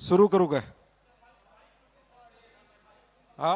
सुरू करू काय? हा,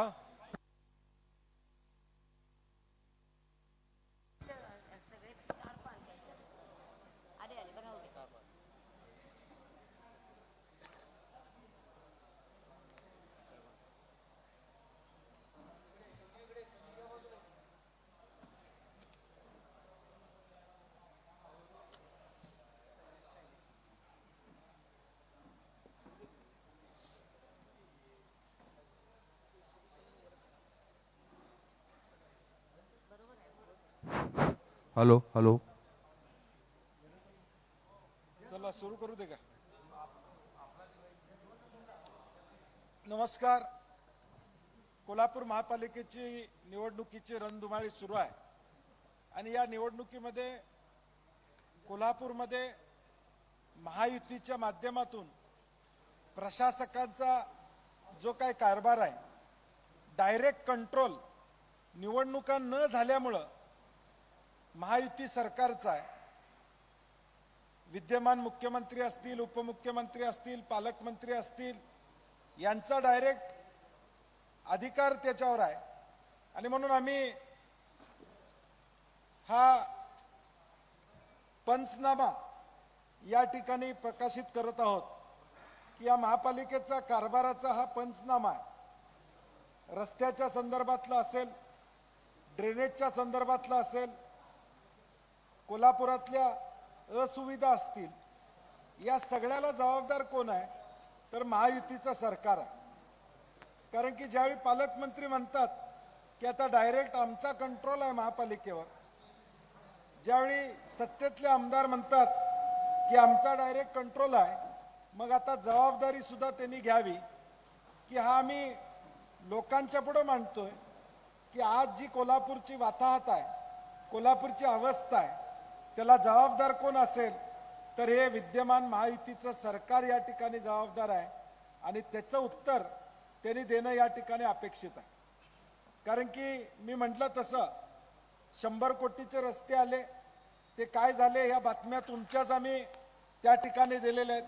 हॅलो हॅलो. चला सुरू करू दे का? नमस्कार. कोल्हापूर महापालिकेची निवडणुकीची रणधुमाळी सुरू आहे आणि या निवडणुकीमध्ये कोल्हापूरमध्ये महायुतीच्या माध्यमातून प्रशासकांचा जो काही कारभार आहे, डायरेक्ट कंट्रोल निवडणुका न झाल्यामुळं महायुती सरकारचा आहे. विद्यमान मुख्यमंत्री असतील, उपमुख्यमंत्री असतील, पालकमंत्री असतील, यांचा डायरेक्ट अधिकार त्याच्यावर आहे आणि म्हणून आम्ही हा पंचनामा या ठिकाणी प्रकाशित करत आहोत की या महापालिकेचा कारभाराचा हा पंचनामा आहे. रस्त्याच्या संदर्भातला असेल, ड्रेनेजच्या संदर्भातला असेल, कोल्हापुरातल्या असुविधा असतील, या सगळ्याला जबाबदार कोण आहे? तर महायुतीचं सरकार आहे. कारण की ज्यावेळी पालकमंत्री म्हणतात की आता डायरेक्ट आमचा कंट्रोल आहे महापालिकेवर, ज्यावेळी सत्तेतले आमदार म्हणतात की आमचा डायरेक्ट कंट्रोल आहे, मग आता जबाबदारी सुद्धा त्यांनी घ्यावी की हा आम्ही लोकांच्या पुढे मांडतोय की आज जी कोल्हापूरची वाताहत आहे, कोल्हापूरची अवस्था आहे, त्याला जबाबदार कोण असेल? तर हे विद्यमान महायुतीचं सरकार या ठिकाणी जबाबदार आहे आणि त्याचं उत्तर त्यांनी देणं या ठिकाणी अपेक्षित आहे. कारण की मी म्हटलं तसं 100 कोटीचे रस्ते आले, ते काय झाले या बातम्या तुमच्याच आम्ही त्या ठिकाणी दिलेल्या आहेत.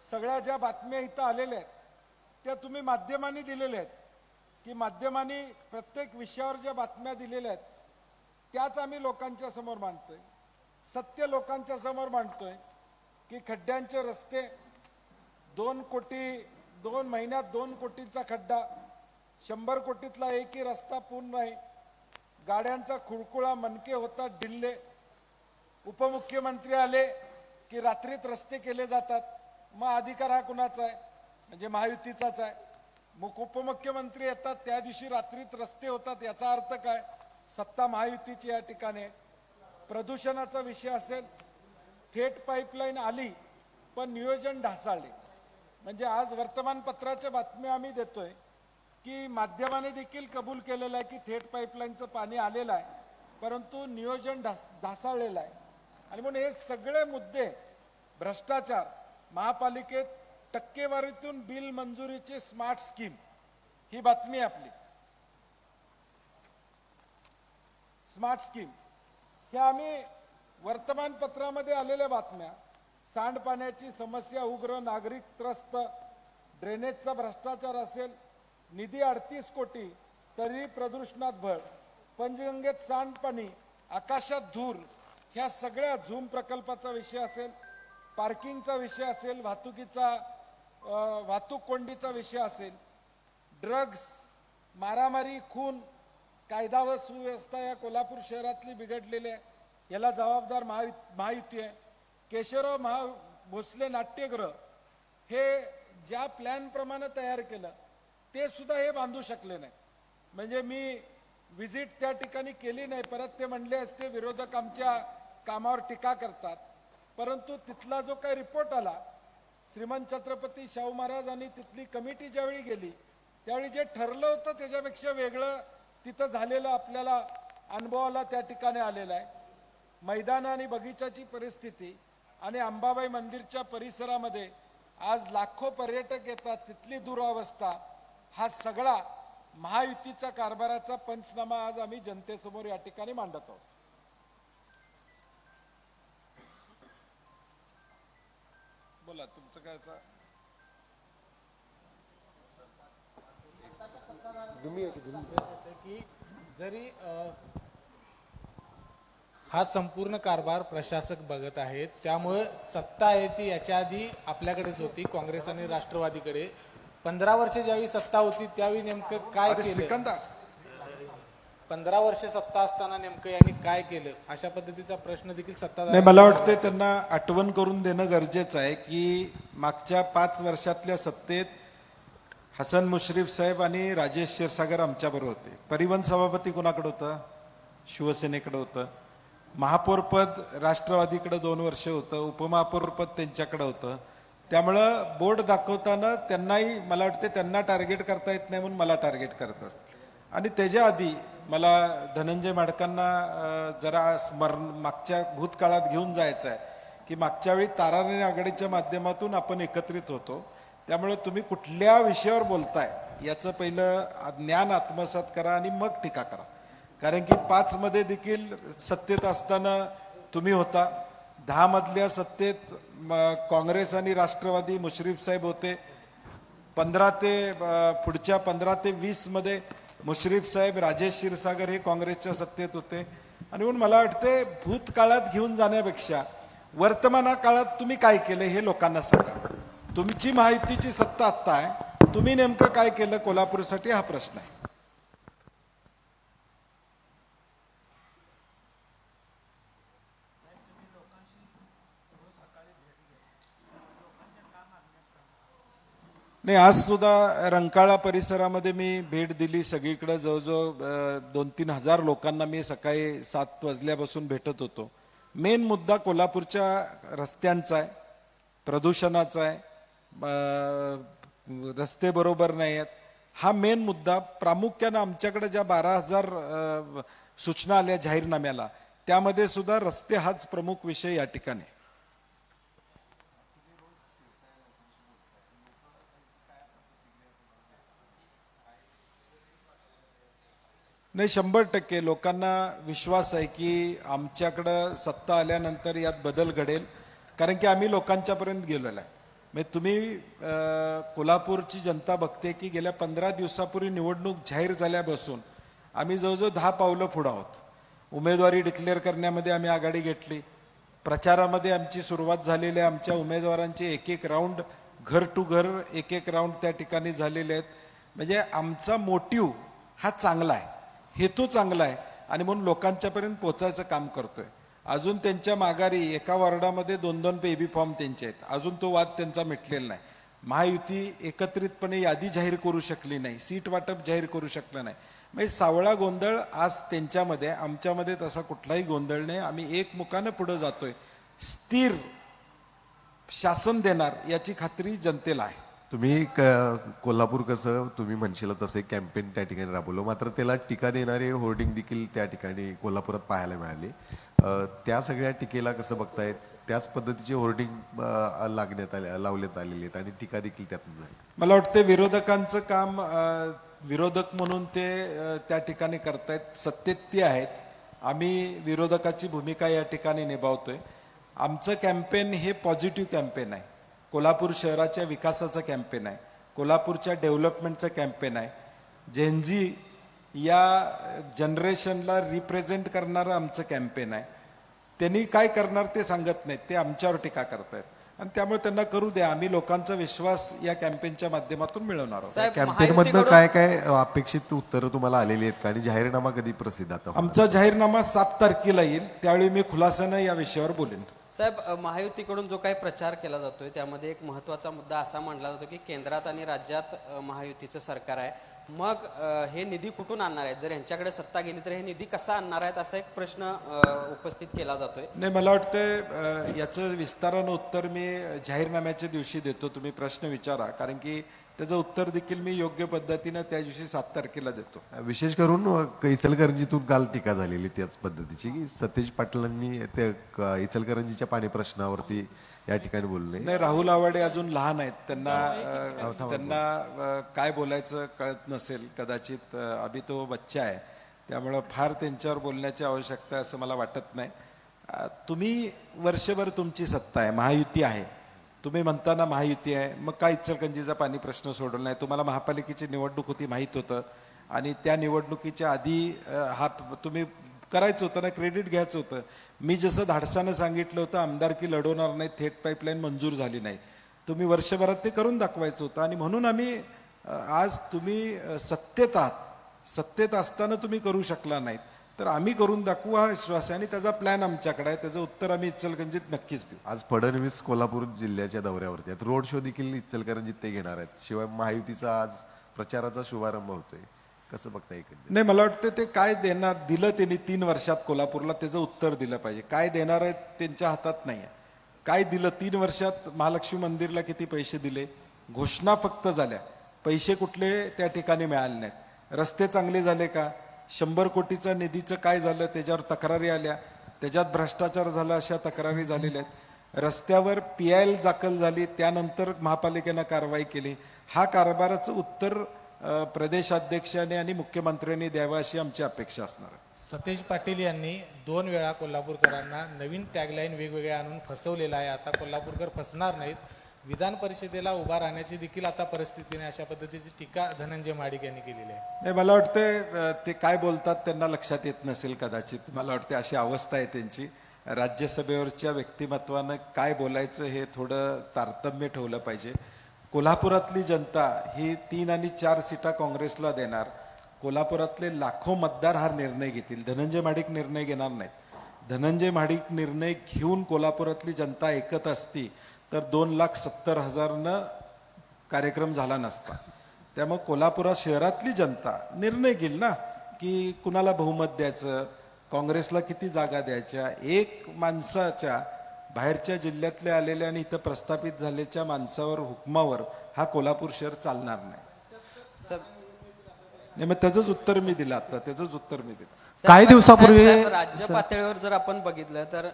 सगळ्या ज्या बातम्या इथं आलेल्या आहेत त्या तुम्ही माध्यमांनी दिलेल्या आहेत की माध्यमांनी प्रत्येक विषयावर ज्या बातम्या दिलेल्या आहेत त्याच आम्ही लोकांच्या समोर मांडतोय. सत्य लोकांच्या समोर मांडतोय की खड्ड्यांचे रस्ते 2 महिन्यात 2 कोटींचा खड्डा, 100 कोटीतला एकही रस्ता पूर्ण नाही, गाड्यांचा खुळखुळा, मनके होतात ढिल्ले. उपमुख्यमंत्री आले की रात्रीत रस्ते केले जातात. मग अधिकार हा कुणाचा आहे? म्हणजे महायुतीचाच आहे. मग उपमुख्यमंत्री येतात त्या दिवशी रात्रीत रस्ते होतात, याचा अर्थ काय? सत्ता महायुतीची या ठिकाणी. प्रदूषणाचा विषय असेल, थेट पाईपलाईन आली पण नियोजन ढासळले. म्हणजे आज वर्तमानपत्राच्या बातम्या आम्ही देतोय की माध्यमाने देखील कबूल केलेलं आहे की थेट पाईपलाईनचं पाणी आलेलं आहे, परंतु नियोजन ढासळलेलं आहे. आणि म्हणून हे सगळे मुद्दे, भ्रष्टाचार, महापालिकेत टक्केवारीतून बिल मंजुरीची स्मार्ट स्कीम, ही बातमी आपली स्मार्ट स्कीम. ह्या आम्ही वर्तमानपत्रामध्ये आलेल्या बातम्या. सांडपाण्याची समस्या उग्र, नागरिक त्रस्त, ड्रेनेजचा भ्रष्टाचार असेल, निधी 38 कोटी तरी प्रदूषणात भर, पंचगंगेत सांडपाणी, आकाशात धूर, ह्या सगळ्या झूम प्रकल्पाचा विषय असेल, पार्किंगचा विषय असेल, वाहतूक कोंडीचा विषय असेल, ड्रग्स, मारामारी, खून, कायदा व सुव्यवस्था या कोल्हापूर शहरातली बिघडलेली आहे, याला जबाबदार महायुती आहे. केशवराव भोसले नाट्यगृह हे ज्या प्लॅन प्रमाणे तयार केलं ते सुद्धा हे बांधू शकले नाही. म्हणजे मी विजिट त्या ठिकाणी केली नाही, परत ते म्हणले असते विरोधक आमच्या कामावर टीका करतात. परंतु तिथला जो काही रिपोर्ट आला, श्रीमंत छत्रपती शाहू महाराज आणि तिथली कमिटी ज्यावेळी गेली त्यावेळी जे ठरलं होतं त्याच्यापेक्षा वेगळं तिथं झालेलं आपल्याला अनुभवाला त्या ठिकाणी आलेलं आहे. मैदान आणि बगीचाची परिस्थिती आणि अंबाबाई मंदिरच्या परिसरामध्ये आज लाखो पर्यटक येतात, तिथली दुरावस्था, हा सगळा महायुतीचा कारभाराचा पंचनामा आज आम्ही जनतेसमोर या ठिकाणी मांडत आहोत. बोला तुमचं काय की जरी हा संपूर्ण कारभार प्रशासक बघत आहेत, त्यामुळे सत्ता आहे ती याच्या आधी आपल्याकडेच होती, काँग्रेस आणि राष्ट्रवादीकडे. 15 वर्षे ज्यावेळी सत्ता होती त्यावेळी नेमकं काय केलं? श्रीकांत 15 वर्षे सत्ता असताना नेमकं यांनी काय केलं, अशा पद्धतीचा प्रश्न देखील नाही, मला वाटतं त्यांना आठवण करून देणं गरजेचं आहे की मागच्या 5 वर्षातल्या सत्तेत हसन मुश्रीफ साहेब आणि राजेश क्षीरसागर आमच्याबरोबर होते. परिवहन सभापती कोणाकडे होतं? शिवसेनेकडे होतं. महापौर पद राष्ट्रवादीकडे 2 वर्ष होतं. उपमहापौर पद त्यांच्याकडे होतं. त्यामुळं बोर्ड दाखवताना त्यांनाही मला वाटते त्यांना टार्गेट करता येत नाही म्हणून मला टार्गेट करत असतात. आणि त्याच्या आधी मला धनंजय माडकांना जरा मागच्या भूतकाळात घेऊन जायचं आहे की मागच्या वेळी ताराराणी आघाडीच्या माध्यमातून आपण एकत्रित होतो. त्यामुळे तुम्ही कुठल्या विषयावर बोलताय याचं पहिलं ज्ञान आत्मसात करा आणि मग टीका करा. कारण की 5 मध्ये देखील सत्तेत असताना तुम्ही होता. 10 मधल्या सत्तेत काँग्रेस आणि राष्ट्रवादी मुश्रीफ साहेब होते. 15 ते पुढच्या 15 ते 20 मध्ये मुश्रीफ साहेब राजेश क्षीरसागर हे काँग्रेसच्या सत्तेत होते. आणि म्हणून मला वाटते भूतकाळात घेऊन जाण्यापेक्षा वर्तमान काळात तुम्ही काय केलं हे लोकांना सांगा. तुमची महायुतीची सत्ता आत्ता आहे, तुम्ही नेमकं काय केलं कोल्हापूरसाठी हा प्रश्न आहे. नाही, आज सुद्धा रंकाळा परिसरामध्ये मी भेट दिली. सगळीकडे जवळजवळ 2-3 हजार लोकांना मी सकाळी 7 वाजल्यापासून भेटत होतो. मेन मुद्दा कोल्हापूरच्या रस्त्यांचा आहे, प्रदूषणाचा आहे, रस्ते बरोबर नाही आहेत. हा मेन मुद्दा. प्रामुख्यानं आमच्याकडे ज्या 12,000 सूचना आल्या जाहीरनाम्याला, त्यामध्ये सुद्धा रस्ते हाच प्रमुख विषय या ठिकाणी. नाही, 100% लोकांना विश्वास आहे की आमच्याकडं सत्ता आल्यानंतर यात बदल घडेल. कारण की आम्ही लोकांच्यापर्यंत गेलेलो आहे. म्हणजे तुम्ही कोल्हापूरची जनता बघते की गेल्या 15 दिवसापूर्वी निवडणूक जाहीर झाल्यापासून आम्ही जवळजवळ 10 पावलं पुढे आहोत. उमेदवारी डिक्लेअर करण्यामध्ये आम्ही आघाडी घेतली. प्रचारामध्ये आमची सुरुवात झालेली आहे. आमच्या उमेदवारांचे एक राऊंड घर टू घर एक राऊंड त्या ठिकाणी झालेले आहेत. म्हणजे आमचा मोटिव्ह हा चांगला आहे, हेतू चांगला आहे आणि म्हणून लोकांच्यापर्यंत पोचायचं काम करतोय. अजून त्यांच्या माघारी एका वॉर्डामध्ये 2-2 बेबी फॉर्म त्यांचे आहेत. अजून तो वाद त्यांचा मिटलेला नाही. महायुती एकत्रितपणे यादी जाहीर करू शकली नाही, सीट वाटप जाहीर करू शकलं नाही. म्हणजे सावळा गोंधळ आज त्यांच्यामध्ये, आमच्यामध्ये तसा कुठलाही गोंधळ नाही. आम्ही एकमुखानं पुढे जातोय. स्थिर शासन देणार याची खात्री जनतेला आहे. तुम्ही कोल्हापूर कसं तुम्ही म्हणशील तसे कॅम्पेन त्या ठिकाणी राबवलं, मात्र त्याला टीका देणारे होर्डिंग देखील त्या ठिकाणी कोल्हापुरात पाहायला मिळाली. त्या सगळ्या टीकेला कसं बघतायत? त्याच पद्धतीचे होर्डिंग लावण्यात आलेले आहेत आणि टीका देखील त्यातून झाली. मला वाटतं विरोधकांचं काम विरोधक म्हणून ते त्या ठिकाणी करतायत. सत्तेत ते आहेत. आम्ही विरोधकाची भूमिका या ठिकाणी निभावतोय. आमचं कॅम्पेन हे पॉझिटिव्ह कॅम्पेन आहे. कोल्हापूर शहराच्या विकासाचं कॅम्पेन आहे. कोल्हापूरच्या डेव्हलपमेंटचं कॅम्पेन आहे. जेनझी या जनरेशनला रिप्रेझेंट करणारं आमचं कॅम्पेन आहे. त्यांनी काय करणार ते सांगत नाहीत, ते आमच्यावर टीका करतायत आणि त्यामुळे त्यांना करू द्या. आम्ही लोकांचा विश्वास या कॅम्पेनच्या माध्यमातून मिळवणार आहोत. कॅम्पेन मधनं काय काय अपेक्षित उत्तरं तुम्हाला आलेली आहेत का आणि जाहीरनामा कधी प्रसिद्ध आता? आमचा जाहीरनामा 7 तारखेला येईल, त्यावेळी मी खुलासानं या विषयावर बोलेन. साहेब, महायुतीकडून जो काही प्रचार केला जातोय त्यामध्ये एक महत्त्वाचा मुद्दा असा मानला जातो की केंद्रात आणि राज्यात महायुतीचं सरकार आहे. मग हे निधी कुठून आणणार आहेत? जर यांच्याकडे सत्ता गेली तर हे निधी कसा आणणार आहेत असा एक प्रश्न उपस्थित केला जातोय. नाही, मला वाटतं याचं विस्तारानं उत्तर मी जाहीरनाम्याच्या दिवशी देतो. तुम्ही प्रश्न विचारा, कारण की त्याचं उत्तर देखील मी योग्य पद्धतीनं त्या दिवशी 7 तारखेला देतो. विशेष करून इचलकरंजीतून काल टीका झालेली त्याच पद्धतीची की सतेज पाटलांनी त्या इचलकरंजीच्या पाणी प्रश्नावरती या ठिकाणी बोलले. नाही, राहुल आवाडे अजून लहान आहेत. त्यांना काय बोलायचं कळत नसेल कदाचित. अभि तो बच्चा आहे, त्यामुळं फार त्यांच्यावर बोलण्याची आवश्यकता असं मला वाटत नाही. तुम्ही वर्षभर तुमची सत्ता आहे, महायुती आहे, तुम्ही म्हणताना महायुती आहे, मग काय इचलकरंजीचा पाणी प्रश्न सोडवला नाही? तुम्हाला महापालिकेची निवडणूक होती माहीत होतं, आणि त्या निवडणुकीच्या आधी हा तुम्ही करायचं होतं ना, क्रेडिट घ्यायचं होतं. मी जसं धाडसानं सांगितलं होतं आमदारकी लढवणार नाही, थेट पाईपलाईन मंजूर झाली नाही, तुम्ही वर्षभरात ते करून दाखवायचं होतं. आणि म्हणून आम्ही आज तुम्ही सत्तेत आहात, सत्तेत असताना तुम्ही करू शकला नाहीत, तर आम्ही करून दाखवू हा विश्वास आहे, आणि त्याचा प्लॅन आमच्याकडे आहे. त्याचं उत्तर आम्ही इचलकरंजीत नक्कीच देऊ. आज फडणवीस कोल्हापूर जिल्ह्याच्या दौऱ्यावरती आहेत, रोड शो देखील इचलकरंजीत ते घेणार आहेत. शिवाय महायुतीचा आज प्रचाराचा शुभारंभ होतोय, कसं बघता एकंदरीत? नाही, मला वाटतं ते काय देणार दिलं त्यांनी 3 वर्षात कोल्हापूरला, त्याचं उत्तर दिलं पाहिजे. काय देणार आहे त्यांच्या हातात नाही आहे. काय दिलं 3 वर्षात? महालक्ष्मी मंदिरला किती पैसे दिले? घोषणा फक्त झाल्या, पैसे कुठले त्या ठिकाणी मिळाले नाहीत. रस्ते चांगले झाले का? 100 कोटीचा निधीचं काय झालं? त्याच्यावर तक्रारी आल्या, त्याच्यात भ्रष्टाचार झाला अशा तक्रारी झालेल्या आहेत. रस्त्यावर PIL दाखल झाली, त्यानंतर महापालिकेनं कारवाई केली. हा कारभाराचं उत्तर प्रदेशाध्यक्षाने आणि मुख्यमंत्र्यांनी द्यावं अशी आमची अपेक्षा असणार आहे. सतेज पाटील यांनी 2 वेळा कोल्हापूरकरांना नवीन टॅगलाईन वेगवेगळे आणून फसवलेला आहे. आता कोल्हापूरकर फसणार नाहीत, विधान परिषदेला उभा राहण्याची देखील आता परिस्थिती नाही, अशा पद्धतीची टीका धनंजय महाडिक यांनी केलेली आहे. नाही, मला वाटतं ते काय बोलतात त्यांना लक्षात येत नसेल कदाचित. मला वाटते अशी अवस्था आहे त्यांची. राज्यसभेवरच्या व्यक्तिमत्वानं काय बोलायचं हे थोडं तारतम्य ठेवलं पाहिजे. कोल्हापुरातली जनता ही 3 आणि 4 सीटा काँग्रेसला देणार. कोल्हापुरातले लाखो मतदार हा निर्णय घेतील. धनंजय महाडिक निर्णय घेणार नाहीत. धनंजय महाडिक निर्णय घेऊन कोल्हापुरातली जनता ऐकत असती तर 2,70,000 कार्यक्रम झाला नसता. त्यामुळे कोल्हापुरात शहरातली जनता निर्णय घेईल ना, की कुणाला बहुमत द्यायचं, काँग्रेसला किती जागा द्यायच्या. एक माणसाच्या बाहेरच्या जिल्ह्यातल्या आलेल्या आणि इथं प्रस्थापित झालेल्या माणसावर हुकमावर हा कोल्हापूर शहर चालणार नाही. नाही, मग त्याचंच उत्तर मी दिलं आता, त्याचंच उत्तर मी दिलं. काही दिवसापूर्वी राज्य पातळीवर जर आपण बघितलं तर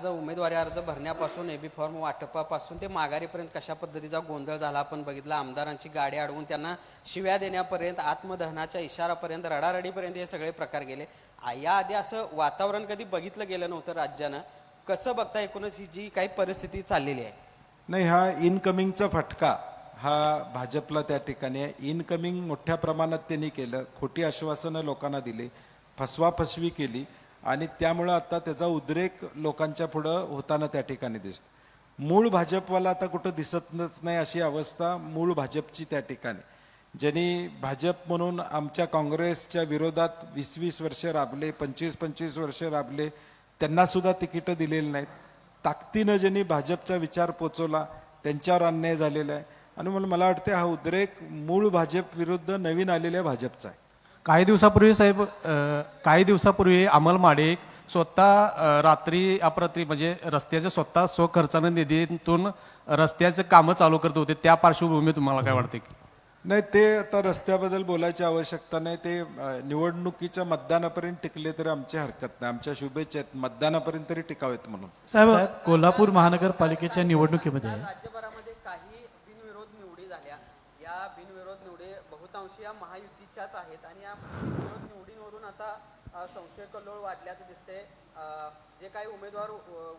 उमेदवारी अर्ज भरण्यापासून एबी फॉर्म वाटपापासून ते माघारीपर्यंत कशा पद्धतीचा गोंधळ झाला आपण बघितला. आमदारांची गाडी अडवून त्यांना शिव्या देण्यापर्यंत, आत्मदहनाच्या इशारापर्यंत, रडारडीपर्यंत हे सगळे प्रकार गेले. याआधी असं वातावरण कधी बघितलं गेलं नव्हतं राज्यानं. कसं बघता एकूणच ही जी काही परिस्थिती चाललेली आहे? नाही, हा इनकमिंगचा फटका हा भाजपला त्या ठिकाणी आहे. इनकमिंग मोठ्या प्रमाणात त्यांनी केलं, खोटी आश्वासनं लोकांना दिली, फसवाफसवी केली, आणि त्यामुळं आता त्याचा उद्रेक लोकांच्या पुढं होताना त्या ठिकाणी दिसतो. मूळ भाजपवाला आता कुठं दिसतच नाही अशी अवस्था मूळ भाजपची त्या ठिकाणी. ज्यांनी भाजप म्हणून आमच्या काँग्रेसच्या विरोधात 20-20 वर्ष राबले, 25-25 वर्ष राबले, त्यांना सुद्धा तिकीटं दिलेली नाहीत. ताकदीनं ज्यांनी भाजपचा विचार पोचवला त्यांच्यावर अन्याय झालेला आहे. आणि म्हणून मला वाटते हा उद्रेक मूळ भाजप विरुद्ध नवीन आलेल्या भाजपचा आहे. काही दिवसापूर्वी साहेब, काही दिवसापूर्वी अमल महाडिक स्वतः रात्री अपरात्री म्हणजे रस्त्याचे स्वतः स्वखर्चानं निधीतून रस्त्याचे कामं चालू करत होते. त्या पार्श्वभूमीवर तुम्हाला काय वाटते? नाही, ते आता रस्त्याबद्दल बोलायची आवश्यकता नाही. ते निवडणुकीच्या मतदानापर्यंत टिकले तरी आमची हरकत नाही. आमच्या शुभेच्छा आहेत, मतदानापर्यंत तरी टिकावेत म्हणून. साहेब, कोल्हापूर महानगरपालिकेच्या निवडणुकीमध्ये राज्यभरामध्ये काही बिनविरोध निवडी झाल्या. या बिनविरोध निवडी बहुतांशी या महायुतीच्याच आहेत, आणि या बिनविरोध निवडींवरून आता संशय कल्लोळ वाढल्याचं दिसते. जे काही उमेदवार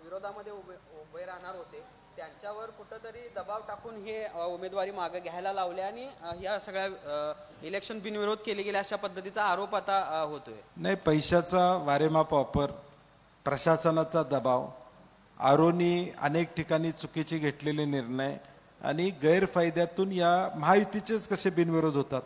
विरोधामध्ये उभे राहणार होते त्यांच्यावर कुठंतरी दबाव टाकून हे उमेदवारी मागे घ्यायला लावले, आणि या सगळ्या इलेक्शन बिनविरोध केले गेले अशा पद्धतीचा आरोप आता होतोय. नाही, पैशाचा वारेमाप वापर, प्रशासनाचा दबाव, आरोनी अनेक ठिकाणी चुकीचे घेतलेले निर्णय आणि गैरफायद्यातून या महायुतीचेच कसे बिनविरोध होतात,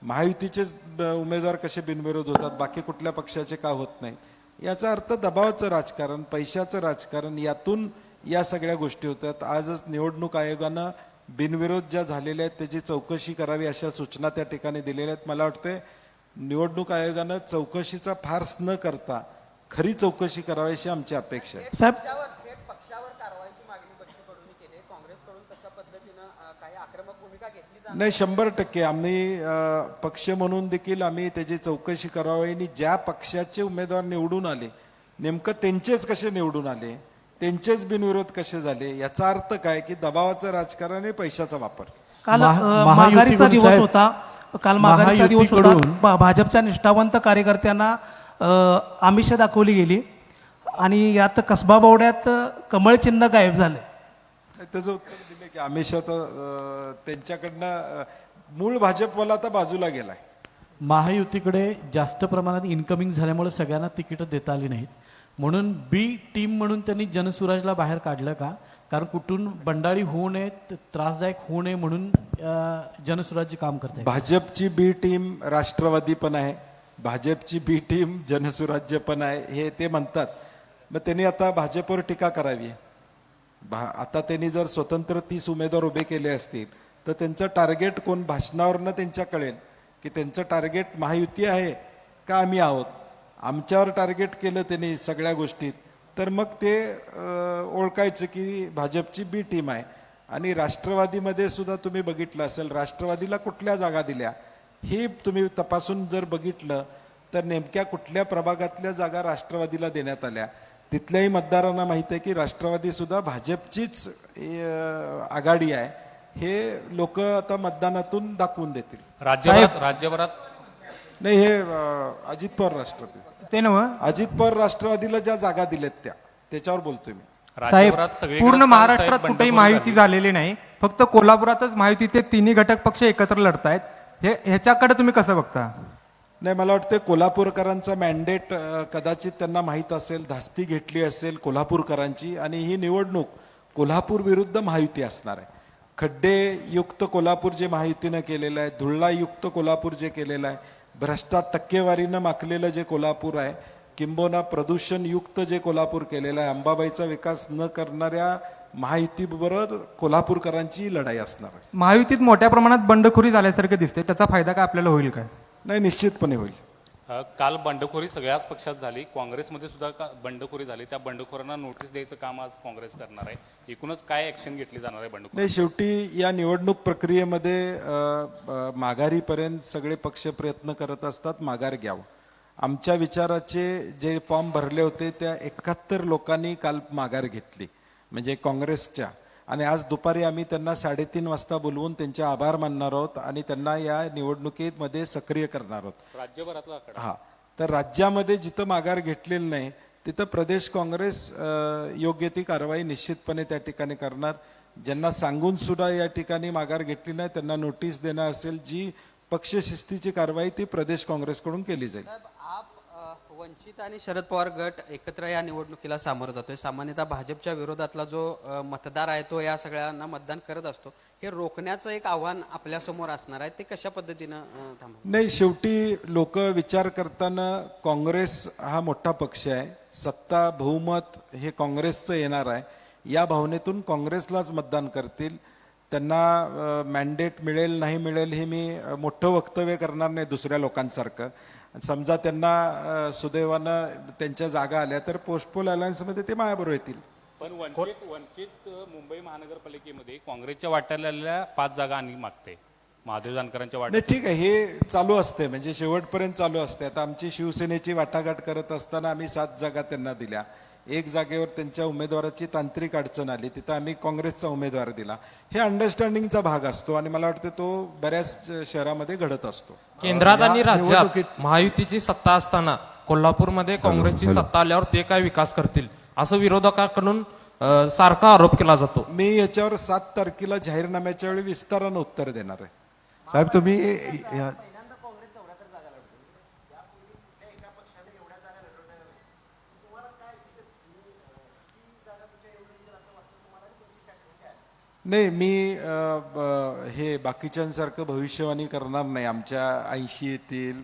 महायुतीचेच उमेदवार कसे बिनविरोध होतात, बाकी कुठल्या पक्षाचे का होत नाही. याचा अर्थ दबावाचं राजकारण, पैशाचं राजकारण, यातून या सगळ्या गोष्टी होतात. आजच निवडणूक आयोगानं बिनविरोध ज्या झालेल्या आहेत त्याची चौकशी करावी अशा सूचना त्या ठिकाणी दिलेल्या आहेत. मला वाटते निवडणूक आयोगानं चौकशीचा फार्स न करता खरी चौकशी करावी अशी आमची अपेक्षा आहे. साहेब, थेट पक्षावर कारवाईची मागणी बच्चूकडून केली. काँग्रेसकडून तशा पद्धतीनं काही आक्रमक भूमिका घेतली जाणार नाही, 100% आम्ही पक्ष म्हणून देखील आम्ही त्याची चौकशी करावी. आणि ज्या पक्षाचे उमेदवार निवडून आले नेमकं त्यांचेच कसे निवडून आले, त्यांचेच बिनविरोध कसे झाले, याचा अर्थ काय की दबावाचं राजकारण आणि पैशाचा वापर. काल महायुतीकडून माघारीचा दिवस साहेब, होता. काल माघारीचा दिवस होता. महायुतीकडून भाजपच्या निष्ठावंत कार्यकर्त्यांना आमिष दाखवली गेली आणि यात कसबा बावड्यात कमळ चिन्ह गायब झाले. त्याचं उत्तर दिले की अमित शहा तर त्यांच्याकडनं मूळ भाजपवाला आता बाजूला गेलाय. महायुतीकडे जास्त प्रमाणात इन्कमिंग झाल्यामुळे सगळ्यांना तिकीटं देता आली नाहीत, म्हणून बी टीम म्हणून त्यांनी जनसुराजला बाहेर काढलं का? कारण कुठून बंडाळी होऊ नये, त्रासदायक होऊ नये म्हणून जनसुराजची काम करते. भाजपची बी टीम राष्ट्रवादी पण आहे, भाजपची बी टीम जनसुराज्य पण आहे हे ते म्हणतात. मग त्यांनी आता भाजपवर टीका करावी. आता त्यांनी जर स्वतंत्र 30 उमेदवार उभे केले असतील तर त्यांचं टार्गेट कोण, भाषणावरनं त्यांच्या कळेल की त्यांचं टार्गेट महायुती आहे का आम्ही आहोत. आमच्यावर टार्गेट केलं त्यांनी सगळ्या गोष्टीत तर मग ते ओळखायचं की भाजपची बी टीम आहे. आणि राष्ट्रवादीमध्ये सुद्धा तुम्ही बघितलं असेल, राष्ट्रवादीला कुठल्या जागा दिल्या हे तुम्ही तपासून जर बघितलं तर नेमक्या कुठल्या प्रभागातल्या जागा राष्ट्रवादीला देण्यात आल्या. तिथल्याही मतदारांना माहिती आहे की राष्ट्रवादी सुद्धा भाजपचीच आघाडी आहे. हे लोक आता मतदानातून दाखवून देतील. राज्यभरात नाही, हे अजित पवार राष्ट्रवादी, ते नव अजित पवार राष्ट्रवादीला ज्या जागा दिल्यात त्याच्यावर बोलतोय मी. साहेब, सगळीकडे पूर्ण साहेब महाराष्ट्रात बंडखोरी कुठेही महायुती झालेली नाही, फक्त कोल्हापुरातच महायुतीचे तिन्ही घटक पक्ष एकत्र लढतायत. ह्याच्याकडे तुम्ही कसं बघता? नाही, मला वाटतं कोल्हापूरकरांचा मॅन्डेट कदाचित त्यांना माहीत असेल, धास्ती घेतली असेल कोल्हापूरकरांची आणि ही निवडणूक कोल्हापूर विरुद्ध महायुती असणार आहे. खड्डेयुक्त कोल्हापूर जे महायुतीनं केलेलं आहे, धुळायुक्त कोल्हापूर जे केलेलं आहे, भ्रष्टाचार टक्केवारीनं माखलेलं जे कोल्हापूर आहे, किंबहुना प्रदूषणयुक्त जे कोल्हापूर केलेलं आहे, अंबाबाईचा विकास न करणाऱ्या महायुतीबरोबर कोल्हापूरकरांची लढाई असणार आहे. महायुतीत मोठ्या प्रमाणात बंडखोरी झाल्यासारखं दिसते, त्याचा फायदा काय आपल्याला होईल काय? नाही, निश्चितपणे होईल. काल बंडखोरी सगळ्याच पक्षात झाली, काँग्रेसमध्ये सुद्धा बंडखोरी झाली. त्या बंडखोरांना नोटीस द्यायचं काम आज काँग्रेस करणार आहे. एकूणच काय ऍक्शन घेतली जाणार आहे बंडखोरी? नाही, शेवटी या निवडणूक प्रक्रियेमध्ये माघारीपर्यंत सगळे पक्ष प्रयत्न करत असतात माघार घ्यावं. आमच्या विचाराचे जे फॉर्म भरले होते त्या 71 लोकांनी काल माघार घेतली, म्हणजे काँग्रेसच्या. आणि आज दुपारी आम्ही त्यांना 3:30 वाजता बोलवून त्यांचे आभार मानणार आहोत आणि त्यांना या निवडणुकीमध्ये सक्रिय करणार आहोत. राज्यभरातला आकडा. हा, तर राज्यामध्ये जिथं माघार घेतलेलं नाही तिथं प्रदेश काँग्रेस योग्य ती कारवाई निश्चितपणे त्या ठिकाणी करणार. ज्यांना सांगून सुद्धा या ठिकाणी माघार घेतली नाही त्यांना नोटीस देणं असेल, जी पक्षशिस्तीची कारवाई ती प्रदेश काँग्रेसकडून केली जाईल. वंचित आणि शरद पवार गट एकत्र या निवडणुकीला सामोरं जातोय. सामान्यतः भाजपच्या विरोधातला जो मतदार आहे तो या सगळ्यांना मतदान करत असतो. हे रोखण्याचं एक आव्हान आपल्यासमोर असणार आहे, ते कशा पद्धतीनं थांबवणार? नाही, शेवटी लोक विचार करताना काँग्रेस हा मोठा पक्ष आहे, सत्ता बहुमत हे काँग्रेसचं येणार आहे, या भावनेतून काँग्रेसलाच मतदान करतील. त्यांना मॅन्डेट मिळेल नाही मिळेल हे मी मोठं वक्तव्य करणार नाही दुसऱ्या लोकांसारखं. समजा त्यांना सुदैवानं त्यांच्या जागा आल्या तर पोस्टपोल अलायन्समध्ये ते माझ्याबरोबर येतील. पण वंचित मुंबई महानगरपालिकेमध्ये काँग्रेसच्या वाट्याला आलेल्या 5 जागा आणि मागते, महादेव जानकरांच्या नाही, वाट्यात. ठीक आहे, हे चालू असते, म्हणजे शेवटपर्यंत चालू असते. आता आमची शिवसेनेची वाटाघाट करत असताना आम्ही 7 जागा त्यांना दिल्या. 1 जागेवर त्यांच्या उमेदवाराची तांत्रिक अडचण आली, तिथं आम्ही काँग्रेसचा उमेदवार दिला. हे अंडरस्टँडिंगचा भाग असतो आणि मला वाटतं तो बऱ्याच शहरामध्ये घडत असतो. केंद्रात आणि राज्यात महायुतीची सत्ता असताना कोल्हापूरमध्ये काँग्रेसची सत्ता आल्यावर ते काय विकास करतील असं विरोधकांकडून सारखा आरोप केला जातो. मी याच्यावर 7 तारखेला जाहीरनाम्याच्या वेळी विस्तारानं उत्तर देणार आहे. साहेब, तुम्ही नाही, मी हे बाकीच्यांसारखं भविष्यवाणी करणार नाही. आमच्या 80 येतील,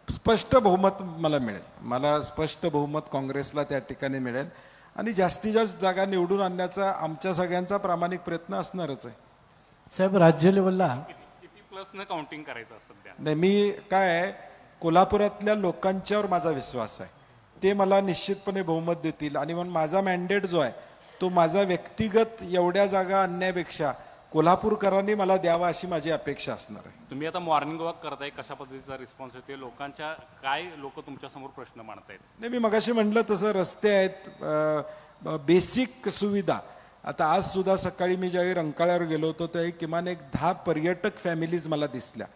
स्पष्ट बहुमत मला मिळेल. मला स्पष्ट बहुमत काँग्रेसला त्या ठिकाणी मिळेल आणि जास्तीत जास्त जागा निवडून आणण्याचा आमच्या सगळ्यांचा प्रामाणिक प्रयत्न असणारच आहे. साहेब, राज्य लेवलला किती प्लसनं काउंटिंग करायचं सध्या? नाही, मी काय आहे, कोल्हापुरातल्या लोकांच्यावर माझा विश्वास आहे, ते मला निश्चितपणे बहुमत देतील. आणि म्हणून माझा मॅन्डेट जो आहे तो माझा व्यक्तिगत एवढ्या जागा आणण्यापेक्षा कोल्हापूरकरांनी मला द्यावा अशी माझी अपेक्षा असणार आहे. तुम्ही आता मॉर्निंग वॉक करताय, कशा पद्धतीचा रिस्पॉन्स येते लोकांच्या, काय लोक तुमच्यासमोर प्रश्न मांडतायत? नाही, मी मगाशी म्हटलं तसं रस्ते आहेत, बेसिक सुविधा. आता आज सुद्धा सकाळी मी ज्यावेळी रंकाळ्यावर गेलो होतो त्यावेळी किमान 10 पर्यटक फॅमिलीज मला दिसल्या,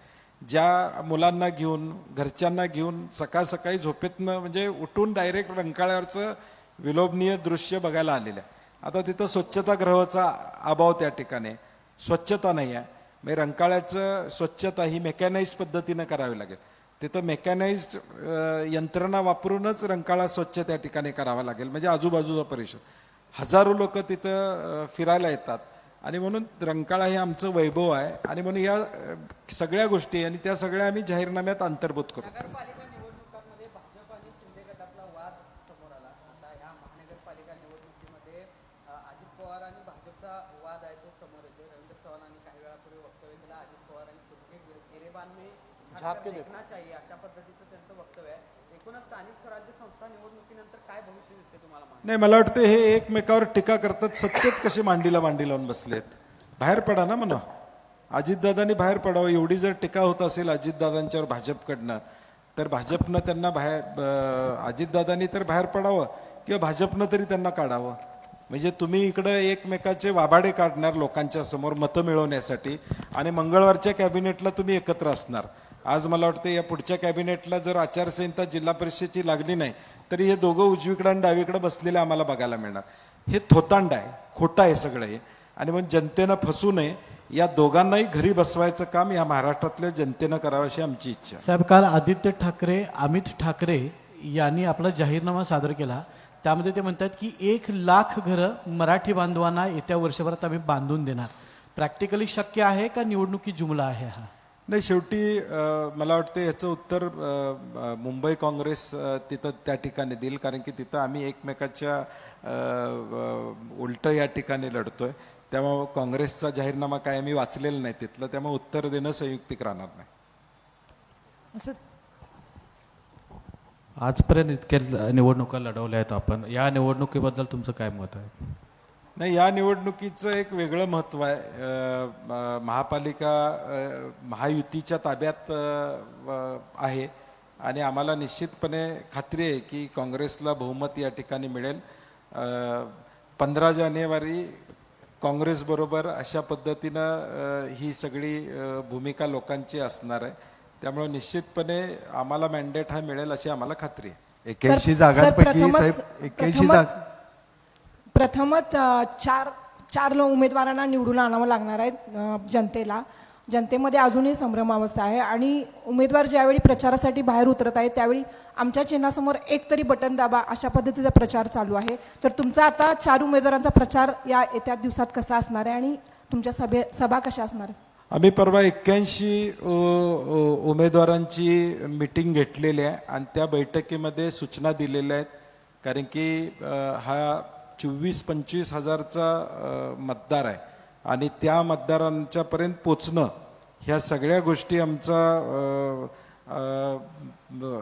ज्या मुलांना घेऊन घरच्यांना घेऊन सकाळ सकाळी झोपेतनं म्हणजे उठून डायरेक्ट रंकाळ्यावरचं विलोभनीय दृश्य बघायला आलेलं आहे. आता तिथं स्वच्छतागृहाचा अभाव त्या ठिकाणी आहे. स्वच्छता नाही आहे. म्हणजे रंकाळ्याचं स्वच्छता ही मेकॅनाइज्ड पद्धतीनं करावी लागेल. तिथं मेकॅनाइज्ड यंत्रणा वापरूनच रंकाळा स्वच्छ त्या ठिकाणी करावा लागेल. म्हणजे आजूबाजूचा परिसर हजारो लोक तिथं फिरायला येतात आणि म्हणून रंकाळा हे आमचं वैभव आहे आणि म्हणून या सगळ्या गोष्टी आणि त्या सगळ्या आम्ही जाहीरनाम्यात अंतर्भूत करू. नगरपालिका निवडणुकांमध्ये भाजप आणि शिंदे गटातला वाद समोर आला. आता या महानगरपालिका निवडणुकीमध्ये अजित पवार आणि भाजपचा वाद आहे तो समोर येतो. रवींद्र चव्हाणांनी काही वेळापूर्वी वक्तव्य केलं. अजित पवार आणि तुमचे गिरेबान में देखना चाहिए अशा पद्धतीचं त्यांचं वक्तव्य आहे. एकूणच स्थानिक स्वराज्य संस्था निवडणुकीनंतर काय भविष्य दिसते तुम्हाला? नाही, मला वाटतं हे एकमेकावर टीका करतात. सत्तेत कसे मांडीला मांडी लावून बसलेत. बाहेर पडा ना म्हणा. अजितदादांनी बाहेर पडावं. एवढी जर टीका होत असेल अजितदादांच्यावर भाजपकडनं तर भाजपनं त्यांना अजितदादांनी तर बाहेर पडावं किंवा भाजपनं तरी त्यांना काढावं. म्हणजे तुम्ही इकडं एकमेकाचे वाबाडे काढणार लोकांच्या समोर मतं मिळवण्यासाठी आणि मंगळवारच्या कॅबिनेटला तुम्ही एकत्र असणार. आज मला वाटतं या पुढच्या कॅबिनेटला जर आचारसंहिता जिल्हा परिषदेची लागली नाही तरी हे दोघं उजवीकडं आणि डावीकडे बसलेले आम्हाला बघायला मिळणार. हे थोतांड आहे, खोटं आहे सगळं हे. आणि मग जनतेनं फसू नये, या दोघांनाही घरी बसवायचं काम या महाराष्ट्रातल्या जनतेनं करावं अशी आमची इच्छा. साहेब, काल आदित्य ठाकरे, अमित ठाकरे यांनी आपला जाहीरनामा सादर केला. त्यामध्ये ते म्हणतात की 1,00,000 घरं मराठी बांधवांना येत्या वर्षभरात आम्ही बांधून देणार. प्रॅक्टिकली शक्य आहे का निवडणुकी जुमला आहे हा? नाही, शेवटी मला वाटतं याचं उत्तर मुंबई काँग्रेस तिथं त्या ठिकाणी देईल. कारण की तिथं आम्ही एकमेकाच्या उलटं या ठिकाणी लढतोय. त्यामुळे काँग्रेसचा जाहीरनामा काय आम्ही वाचलेला नाही तिथलं. त्यामुळे उत्तर देणं संयुक्तिक राहणार नाही. आजपर्यंत इतक्या निवडणुका लढवल्या आहेत आपण. या निवडणुकीबद्दल तुमचं काय मत आहे? नाही, या निवडणुकीचं एक वेगळं महत्त्व आहे. महापालिका महायुतीच्या ताब्यात आहे आणि आम्हाला निश्चितपणे खात्री आहे की काँग्रेसला बहुमत या ठिकाणी मिळेल. 15 जानेवारी काँग्रेसबरोबर अशा पद्धतीनं ही सगळी भूमिका लोकांची असणार आहे. त्यामुळे निश्चितपणे आम्हाला मॅन्डेट हा मिळेल अशी आम्हाला खात्री आहे. 81 जागांपैकी साहेब 81 जागा प्रथमच चार उमेदवारांना निवडून आणावं लागणार आहे जनतेला. जनतेमध्ये अजूनही संभ्रमावस्था आहे आणि उमेदवार ज्यावेळी प्रचारासाठी बाहेर उतरत आहेत त्यावेळी आमच्या चिन्हासमोर एक तरी बटन दाबा अशा पद्धतीचा प्रचार चालू आहे. तर तुमचा आता 4 उमेदवारांचा प्रचार या येत्या दिवसात कसा असणार आहे आणि तुमच्या सभा कशा असणार आहेत? आम्ही परवा 81 उमेदवारांची मीटिंग घेतलेली आहे आणि त्या बैठकीमध्ये सूचना दिलेल्या आहेत. कारण की हा 24-25 हजारचा मतदार आहे आणि त्या मतदारांच्यापर्यंत पोचणं ह्या सगळ्या गोष्टी आमचा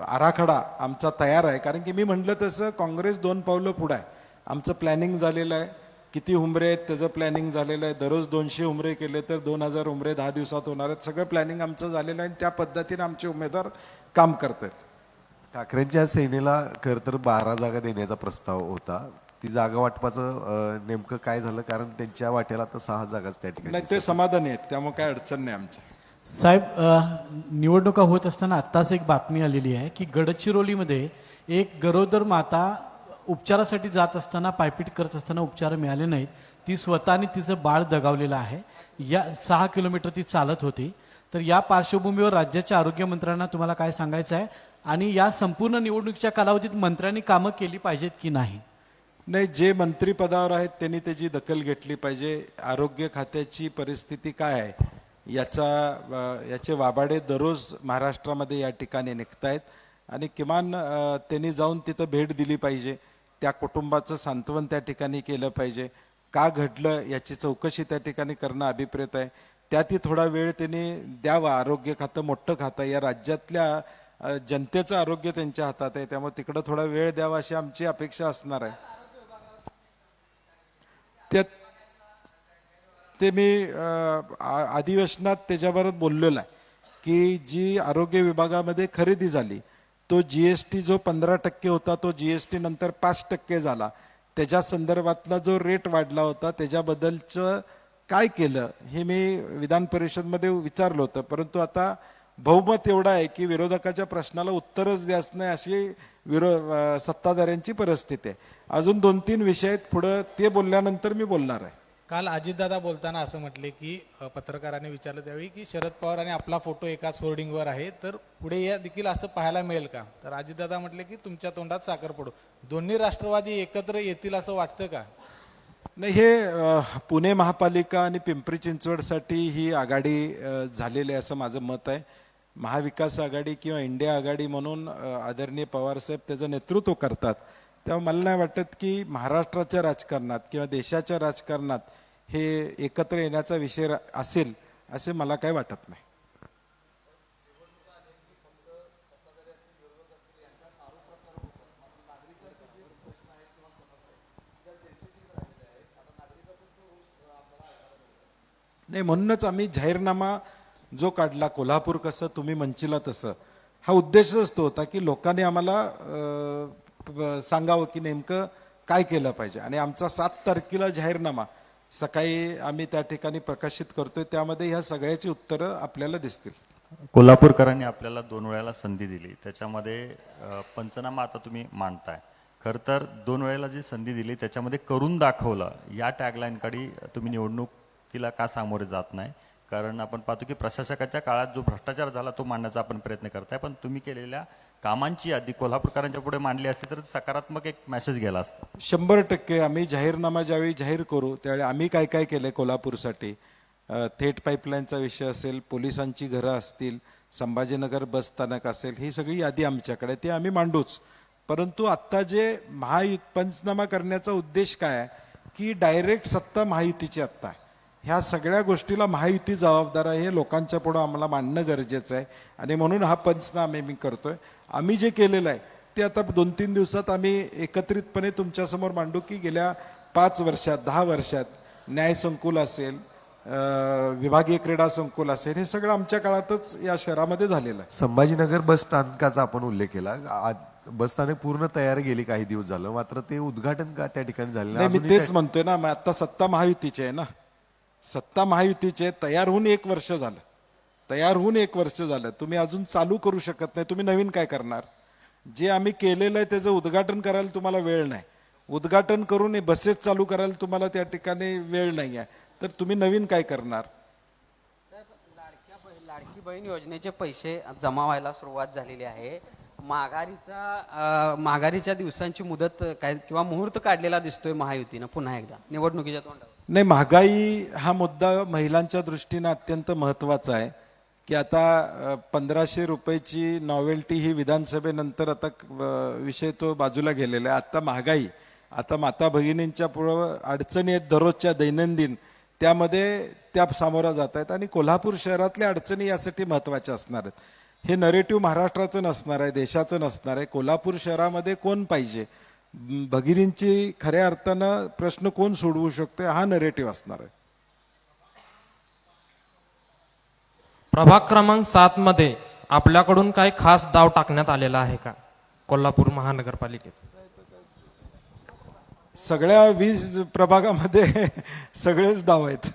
आराखडा आमचा तयार आहे. कारण की मी म्हटलं तसं काँग्रेस 2 पावलं पुढं आहे. आमचं प्लॅनिंग झालेलं आहे. किती उमरे आहेत त्याचं प्लॅनिंग झालेलं आहे. दररोज 200 उमरे केले तर 2000 उमरे 10 दिवसात होणार आहेत. सगळं प्लॅनिंग आमचं झालेलं आहे. त्या पद्धतीने आमचे उमेदवार काम करत आहेत. ठाकरेंच्या सेनेला खरं तर 12 जागा देण्याचा प्रस्ताव होता. ती जागा वाटपाचं नेमकं काय झालं? कारण त्यांच्या वाट्याला आता 6 जागाच त्या ठिकाणी. नाही, ते समाधानी आहेत. त्यामुळे काय अडचण नाही आमची. साहेब, निवडणुका होत असताना आत्ताच एक बातमी आलेली आहे की गडचिरोलीमध्ये एक गरोदर माता उपचारासाठी जात असताना पायपीट करत असताना उपचार मिळाले नाहीत. ती स्वतःने तिचं बाळ दगावलेलं आहे. या 6 किलोमीटर ती चालत होती. तर या पार्श्वभूमीवर राज्याच्या आरोग्यमंत्र्यांना तुम्हाला काय सांगायचं आहे आणि या संपूर्ण निवडणुकीच्या कालावधीत मंत्र्यांनी कामं केली पाहिजेत की नाही? नाही, जे मंत्रिपदावर आहेत त्यांनी त्याची दखल घेतली पाहिजे. आरोग्य खात्याची परिस्थिती काय आहे याचे वाबाडे दररोज महाराष्ट्रामध्ये या ठिकाणी निघत आहेत आणि किमान त्यांनी जाऊन तिथं भेट दिली पाहिजे. त्या कुटुंबाचं सांत्वन त्या ठिकाणी केलं पाहिजे. का घडलं याची चौकशी त्या ठिकाणी करणं अभिप्रेत आहे. त्यातही थोडा वेळ त्यांनी द्यावा. आरोग्य खातं मोठं खातं, या राज्यातल्या जनतेचं आरोग्य त्यांच्या हातात आहे. त्यामुळे तिकडं थोडा वेळ द्यावा अशी आमची अपेक्षा असणार आहे. ते मी अधिवेशनात त्याच्याबरोबर बोललेलो आहे की जी आरोग्य विभागामध्ये खरेदी झाली तो GST जो 15% होता तो GST नंतर 5% झाला. त्याच्या संदर्भातला जो रेट वाढला होता त्याच्याबद्दलचं काय केलं हे मी विधान परिषदमध्ये विचारलं होतं. परंतु आता बहुमत एवढं आहे की विरोधकाच्या प्रश्नाला उत्तरच द्यायचं नाही अशी सत्ताधाऱ्यांची परिस्थिती आहे. अजून 2-3 विषय आहेत, पुढं ते बोलल्यानंतर मी बोलणार आहे. काल अजितदादा बोलताना असं म्हटले की पत्रकारांनी विचारलं त्यावेळी की शरद पवार आणि आपला फोटो एकाच होर्डिंगवर आहे, तर पुढे या देखील असं पाहायला मिळेल का? तर अजितदादा म्हटले की तुमच्या तोंडात साखर पडू. दोन्ही राष्ट्रवादी एकत्र येतील असं वाटतं का? नाही, हे पुणे महापालिका आणि पिंपरी चिंचवडसाठी ही आघाडी झालेली आहे असं माझं मत आहे. महाविकास आघाडी किंवा इंडिया आघाडी म्हणून आदरणीय पवारसाहेब त्याचं नेतृत्व करतात. तेव्हा मला नाही वाटत की महाराष्ट्राच्या राजकारणात किंवा देशाच्या राजकारणात हे एकत्र येण्याचा विषय असेल असे मला काही वाटत नाही. नाही, म्हणूनच आम्ही जाहीरनामा जो काढला, कोल्हापूर कसं तुम्ही म्हणशीला तसं, हा उद्देशच तो होता की लोकांनी आम्हाला सांगावं की नेमकं काय केलं पाहिजे. आणि आमचा 7 तारखेला जाहीरनामा सकाळी आम्ही त्या ठिकाणी प्रकाशित करतोय, त्यामध्ये ह्या सगळ्याची उत्तरं आपल्याला दिसतील. कोल्हापूरकरांनी आपल्याला 2 वेळेला संधी दिली, त्याच्यामध्ये पंचनामा आता तुम्ही मांडताय. खरं तर 2 वेळेला जी संधी दिली त्याच्यामध्ये करून दाखवलं या टॅगलाईनकडे तुम्ही निवडणुकीला का सामोरे जात नाही? कारण आपण पाहतो की प्रशासकाच्या काळात जो भ्रष्टाचार झाला तो मांडण्याचा आपण प्रयत्न करताय, पण तुम्ही केलेल्या कामांची यादी कोल्हापूरकरांच्या पुढे मांडली असती तर सकारात्मक एक मेसेज गेला असता. 100% आम्ही जाहीरनामा ज्यावेळी जाहीर करू त्यावेळी आम्ही काय काय केलंय कोल्हापूरसाठी, थेट पाईपलाईनचा विषय असेल, पोलिसांची घरं असतील, संभाजीनगर बस स्थानक असेल, ही सगळी यादी आमच्याकडे, ती आम्ही मांडूच. परंतु आत्ता जे पंचनामा करण्याचा उद्देश काय आहे की डायरेक्ट सत्ता महायुतीची आत्ता आहे. ह्या सगळ्या गोष्टीला महायुती जबाबदार आहे, हे लोकांच्या पुढं आम्हाला मांडणं गरजेचं आहे. आणि म्हणून हा पंचनामा मी करतोय. आम्ही जे केलेलं आहे ते आता 2-3 दिवसात आम्ही एकत्रितपणे तुमच्यासमोर मांडू की गेल्या 5 वर्षात 10 वर्षात न्याय संकुल असेल, विभागीय क्रीडा संकुल असेल, हे सगळं आमच्या काळातच या शहरामध्ये झालेलं आहे. संभाजीनगर बस स्थानकाचा आपण उल्लेख केला. बस स्थानक पूर्ण तयार गेली काही दिवस झालं, मात्र ते उद्घाटन का त्या ठिकाणी झालं नाही? मी तेच म्हणतोय ना, आता सत्ता महायुतीची आहे ना, सत्ता महायुतीचे. तयार होऊन 1 वर्ष झालं, तयार होऊन 1 वर्ष झालं. तुम्ही अजून चालू करू शकत नाही. तुम्ही नवीन काय करणार? जे आम्ही केलेलं आहे त्याचं उद्घाटन करायला तुम्हाला वेळ नाही. उद्घाटन करून बसेस चालू करायला तुम्हाला त्या ठिकाणी वेळ नाही आहे, तर तुम्ही नवीन काय करणार? लाडकी बहीण योजनेचे पैसे जमा व्हायला सुरुवात झालेली आहे. माघारीच्या दिवसांची मुदत काय किंवा मुहूर्त काढलेला दिसतोय महायुतीनं पुन्हा एकदा निवडणुकीच्या तोंडावर. नाही, महागाई हा मुद्दा महिलांच्या दृष्टीनं अत्यंत महत्त्वाचा आहे की आता 1500 रुपयाची नॉवेल्टी ही विधानसभेनंतर आता विषय तो बाजूला गेलेला आहे. आता महागाई, आता माता भगिनींच्या पुढं अडचणी आहेत दररोजच्या दैनंदिन, त्यामध्ये त्या सामोरा जात आहेत. आणि कोल्हापूर शहरातल्या अडचणी यासाठी महत्त्वाच्या असणार आहेत. हे नरेटिव्ह महाराष्ट्राचं नसणार आहे, देशाचं नसणार आहे. कोल्हापूर शहरामध्ये कोण पाहिजे, भगिनींची खऱ्या अर्थानं प्रश्न कोण सोडवू शकतो, हा नरेटिव्ह असणार आहे. प्रभाग क्रमांक 7 मध्ये आपल्याकडून काही खास दाव टाकण्यात आलेला आहे का कोल्हापूर महानगरपालिकेत? सगळ्या 20 प्रभागामध्ये सगळेच डाव आहेत.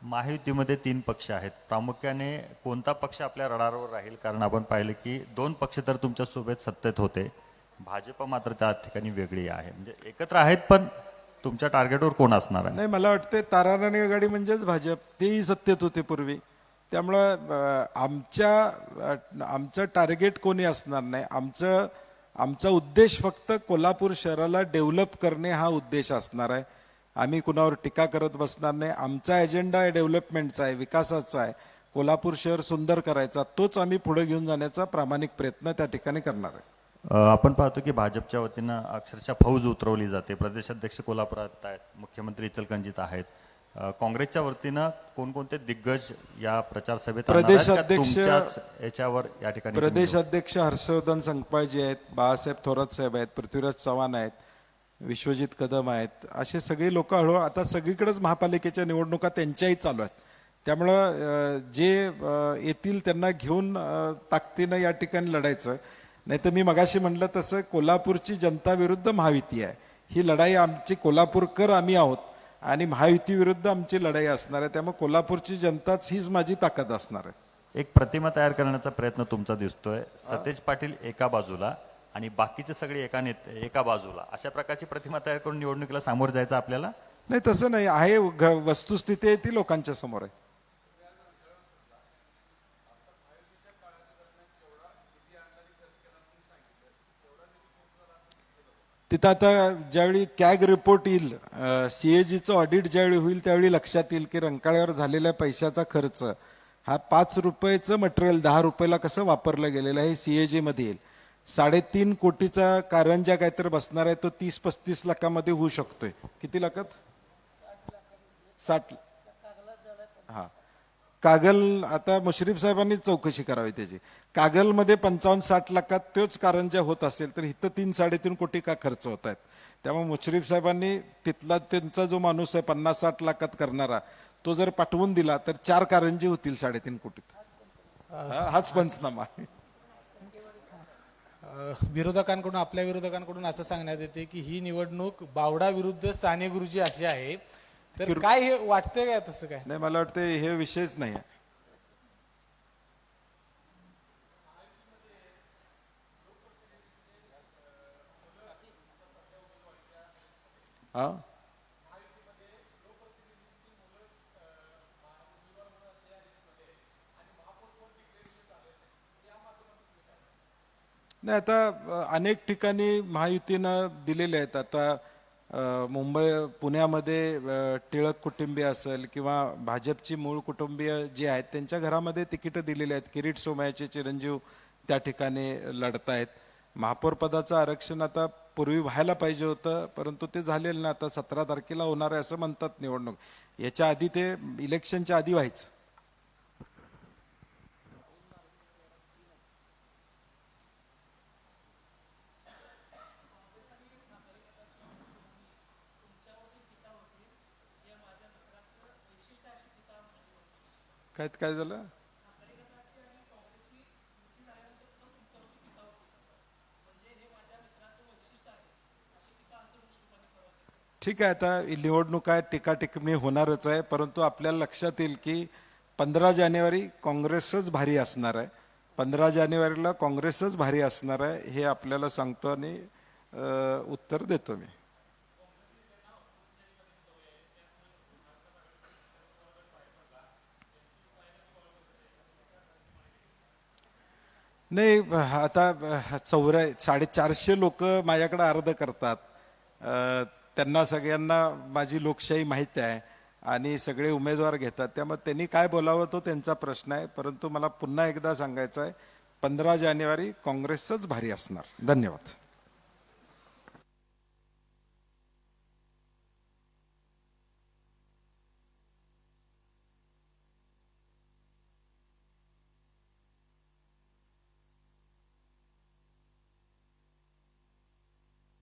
महायुतीमध्ये 3 पक्ष आहेत. प्रामुख्याने कोणता पक्ष आपल्या रडारवर राहील? कारण आपण पाहिलं की 2 पक्ष तर तुमच्या सोबत सत्तेत होते, भाजप मात्र त्या ठिकाणी वेगळी आहे. म्हणजे एकत्र आहेत पण तुमच्या टार्गेटवर कोण असणार आहे? नाही, मला वाटते ताराराणी आघाडी म्हणजेच भाजप, तेही सत्तेत होते पूर्वी. त्यामुळं आमचं टार्गेट कोणी असणार नाही. आमचा उद्देश फक्त कोल्हापूर शहराला डेव्हलप करणे हा उद्देश असणार आहे. आम्ही कुणावर टीका करत बसणार नाही. आमचा एजेंडा आहे डेव्हलपमेंटचा आहे, विकासाचा आहे, कोल्हापूर शहर सुंदर करायचा. तोच आम्ही पुढे घेऊन जाण्याचा प्रामाणिक प्रयत्न त्या ठिकाणी करणार आहे. आपण पाहतो की भाजपच्या वतीनं अक्षरशः फौज उतरवली जाते. प्रदेशाध्यक्ष कोल्हापुरात आहेत, मुख्यमंत्री इचलकरंजीत आहेत. काँग्रेसच्या वतीनं कोणकोणते दिग्गज या प्रचार सभेत याच्यावर या ठिकाणी? प्रदेशाध्यक्ष हर्षवर्धन संकपाळजी आहेत, बाळासाहेब थोरात साहेब आहेत, पृथ्वीराज चव्हाण आहेत, विश्वजित कदम आहेत. असे सगळे लोक हळूहळू आता सगळीकडेच महापालिकेच्या निवडणुका त्यांच्याही चालू आहेत. त्यामुळं जे येतील त्यांना घेऊन ताकदीनं या ठिकाणी लढायचं. नाही तर मी मगाशी म्हटलं तसं कोल्हापूरची जनता विरुद्ध महायुती आहे. ही लढाई आमची कोल्हापूरकर आम्ही आहोत आणि महायुती विरुद्ध आमची लढाई असणार आहे. त्यामुळे कोल्हापूरची जनताच हीच माझी ताकद असणार आहे. एक प्रतिमा तयार करण्याचा प्रयत्न तुमचा दिसतोय. सतेज पाटील एका बाजूला आणि बाकीचे सगळे एका बाजूला, अशा प्रकारची प्रतिमा तयार करून निवडणुकीला सामोरं जायचं आपल्याला? नाही, तसं नाही आहे. वस्तुस्थिती आहे ती लोकांच्या समोर आहे. तिथं आता ज्यावेळी कॅग रिपोर्ट येईल, सीएजीचं ऑडिट ज्यावेळी होईल त्यावेळी लक्षात येईल की रंकाळ्यावर झालेल्या पैशाचा खर्च हा 5 रुपयाचं मटेरियल 10 रुपयाला कसं वापरलं गेलेलं आहे, सीएजी मध्ये येईल. 3.5 कोटीचा कारंजा काहीतरी बसणार आहे, तो 30-35 लाखामध्ये होऊ शकतोय. किती लाखात? 60. हा, कागल आता मुश्रीफ साहेबांनी चौकशी करावी त्याची. कागलमध्ये 55-60 लाखात तोच कारंजा होत असेल तर इथं 3-3.5 कोटी का खर्च होत आहेत. त्यामुळे मुश्रीफ साहेबांनी तिथला त्यांचा जो माणूस आहे 50-60 लाखात करणारा, तो जर पाठवून दिला तर 4 कारंजे होतील 3.5 कोटीत. हाच पंचनामा. विरोधकांकडून, आपल्या विरोधकांकडून असं सांगण्यात येते की ही निवडणूक बावडा विरुद्ध साने गुरुजी अशी आहे. तर काय हे वाटतंय काय तसं काय? नाही, मला वाटतं हे विषयच नाही आहे. हा, नाही, आता अनेक ठिकाणी महायुतीनं दिलेले आहेत. आता पुण्यामध्ये टिळक कुटुंबीय असेल किंवा भाजपची मूळ कुटुंबीय जी आहेत त्यांच्या घरामध्ये तिकीटं दिलेली आहेत. किरीट सोमय्याचे चिरंजीव त्या ठिकाणी लढतायत. महापौर पदाचं आरक्षण आता पूर्वी व्हायला पाहिजे होतं, परंतु ते झालेलं नाही. आता 17 तारखेला होणार आहे असं म्हणतात निवडणूक. याच्या आधी ते इलेक्शनच्या आधी व्हायचं. काय झालं? ठीक आहे, आता निवडणूक आहे, टीका टिप्पणी होणारच आहे, परंतु आपल्याला लक्षात येईल की 15 जानेवारी काँग्रेसच भारी असणार आहे. 15 जानेवारीला काँग्रेसच भारी असणार आहे हे आपल्याला सांगतो आणि उत्तर देतो मी. नाही, आता 450 लोक माझ्याकडे अर्ज करतात. त्यांना सगळ्यांना माझी लोकशाही माहीत आहे आणि सगळे उमेदवार घेतात. त्यामुळे त्यांनी काय बोलावं तो त्यांचा प्रश्न आहे, परंतु मला पुन्हा एकदा सांगायचं आहे 15 जानेवारी काँग्रेसच भारी असणार. धन्यवाद.